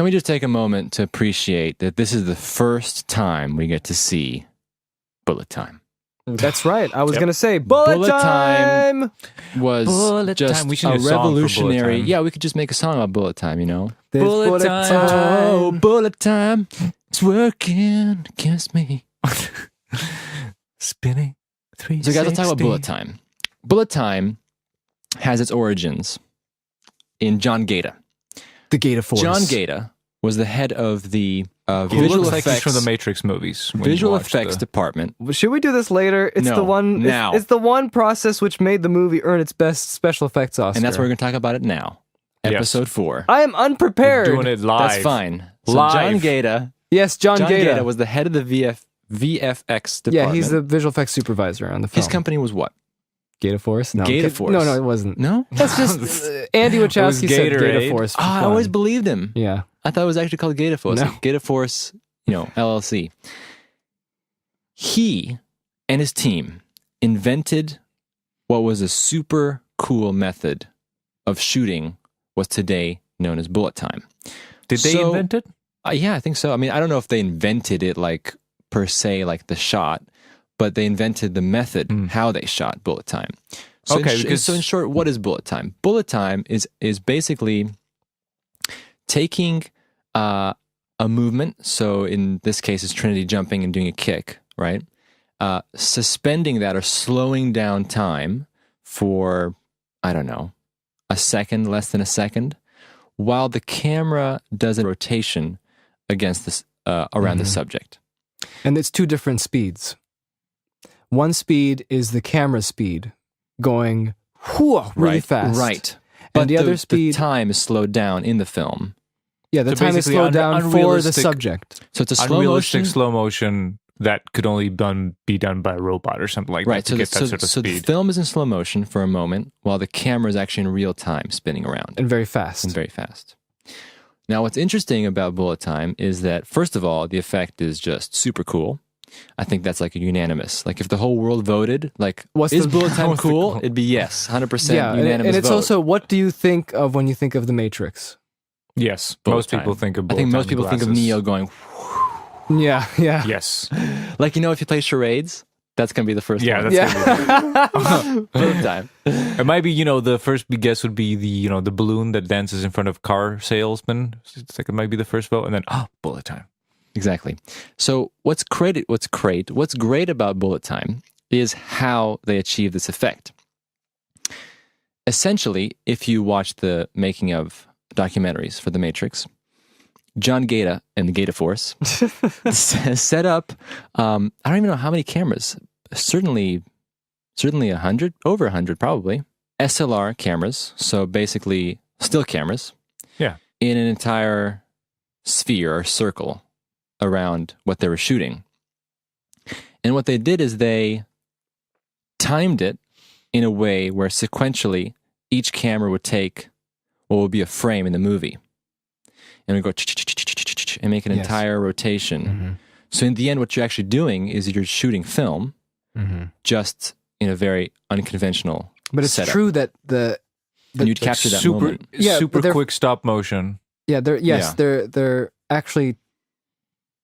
Can we just take a moment to appreciate that this is the first time we get to see bullet time? That's right. I was Yep. going to say bullet time. Was Bullet just time. We should a do a song for bullet revolutionary. time. Yeah, we could just make a song about bullet time, you know? There's Bullet time. Oh, bullet time. It's working against me. Spinning. So, guys, let's talk about bullet time. Bullet time has its origins in John Gaeta. The Gaeta Force. John Gaeta was the head of the He visual looks like he's effects, from the Matrix movies. when you visual watch effects the- department. Should we do this later? It's No, the one. now. It's the one process which made the movie earn its best special effects Oscar. And that's where we're going to talk about it now. Yes. Episode 4. I am unprepared. We're doing it live. That's fine. So Live. John Gaeta. Yes, John Gaeta. Gaeta was the head of the VFX department. Yeah, he's the visual effects supervisor on the film. His company was what? Gaeta Force. No, I'm Gaeta kidding. Force. No, it wasn't. No? That's just Andy Wachowski said Gaeta Gatorade. Force. for Oh, I fun. always believed him. Yeah. I thought it was actually called Gaeta Force. No. Gaeta Force, LLC. He and his team invented what was a super cool method of shooting what's today known as bullet time. Did they So- invent it? Yeah, I think so. I mean, I don't know if they invented it like per se, like the shot, but they invented the method, how they shot bullet time. So Okay, so in short, what is bullet time? Bullet time is basically taking a movement. So in this case, it's Trinity jumping and doing a kick, right? Suspending that or slowing down time for, I don't know, a second, less than a second, while the camera does a rotation against this around the subject. And it's two different speeds. One speed is the camera speed going really fast. Right. And But the other speed, the time is slowed down in the film. yeah, the So time is basically slowed down for the unrealistic- subject. So it's a slow Unrealistic motion. slow motion that could only be done by a robot or something like Right. that to get that sort of so the speed. film is in slow motion for a moment while the camera is actually in real time spinning around And very fast. and very fast. Now, what's interesting about bullet time is that, first of all, the effect is just super cool. I think that's like a unanimous. Like if the whole world voted, like, What's is the- bullet time what's the cool? goal? It'd be yes, 100% yeah, unanimous and it's vote. also, what do you think of when you think of The Matrix? Yes, Bullet most people time. think of I think bullet most time people think of glasses. Neo going, Yeah, yeah. Yes. like, if you play charades, that's going to be the first Yeah, one. that's Yeah. bullet time. It might be, the first guess would be the balloon that dances in front of car salesmen. It's like it might be the first vote, and then bullet time. Exactly. So what's great about bullet time is how they achieve this effect. Essentially, if you watch the making of documentaries for The Matrix, John Gaeta and the Gaeta Force set up, I don't even know how many cameras, certainly 100, over 100 probably, SLR cameras, so basically still cameras, Yeah. in an entire sphere or circle around what they were shooting. And what they did is they timed it in a way where sequentially each camera would take what would be a frame in the movie and would go and make an Yes. entire rotation. So in the end, what you're actually doing is you're shooting film just in a very unconventional But it's setup. true that the And you'd capture that super, moment. Yeah, super but they're- quick stop motion. Yeah. they're actually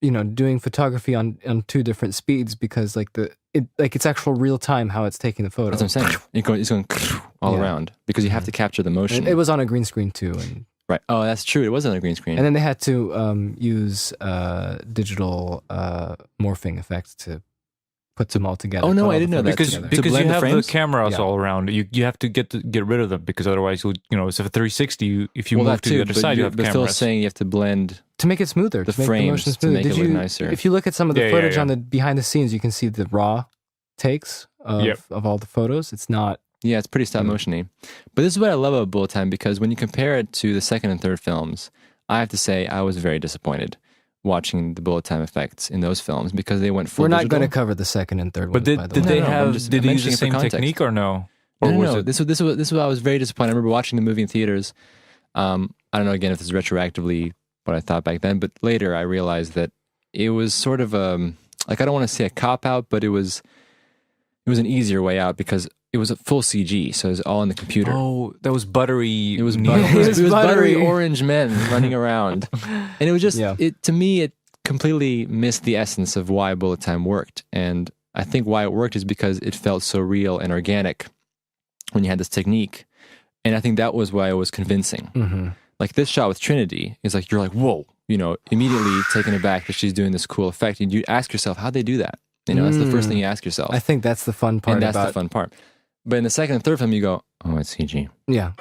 doing photography on two different speeds because it's actual real time how it's taking the photo. That's what I'm saying. It's going all Yeah. around because you have to capture the motion. And it was on a green screen too, and right. Oh, that's true. It was on a green screen. then they had to use digital morphing effects to put them all together. Oh, no, put all I the didn't know that. photos Because together. To because blend you the have the frames? cameras Yeah. all around. You have to get rid of them because otherwise it's a 360. If you move that to the other but side, you have but Phil's cameras. saying you have to blend. to make it smoother, the to make the frames motion to smoother. make it Did look you, nicer. If you look at some of the Yeah, yeah, footage yeah. on the behind the scenes, you can see the raw takes of, Yep. of all the photos. It's not. Yeah, it's pretty stop motiony. But this is what I love about Bullet Time because when you compare it to the second and third films, I have to say I was very disappointed watching the Bullet Time effects in those films because they went full We're not digital. going to cover the second and third But ones. by the did way. they No, no, I'm have? just Did they use mentioning the it for same context. technique or no? No, Or no, was no. it? This was why I was very disappointed. I remember watching the movie in theaters. I don't know again if this is retroactively what I thought back then, but later I realized that it was sort of like I don't want to say a cop out, but it was an easier way out because it was a full CG, so it was all in the computer. Oh, that was buttery. It was neon. buttery, was it was buttery buttery. orange men running around, and it was just Yeah. it to me. It completely missed the essence of why Bullet Time worked, and I think why it worked is because it felt so real and organic when you had this technique, and I think that was why it was convincing. Mm-hmm. Like this shot with Trinity is like you're like whoa, immediately taken aback that she's doing this cool effect, and you ask yourself how'd they do that? That's the first thing you ask yourself, I think that's the fun part and that's about the fun part. But in the second and third film, you go, oh, it's CG. Yeah.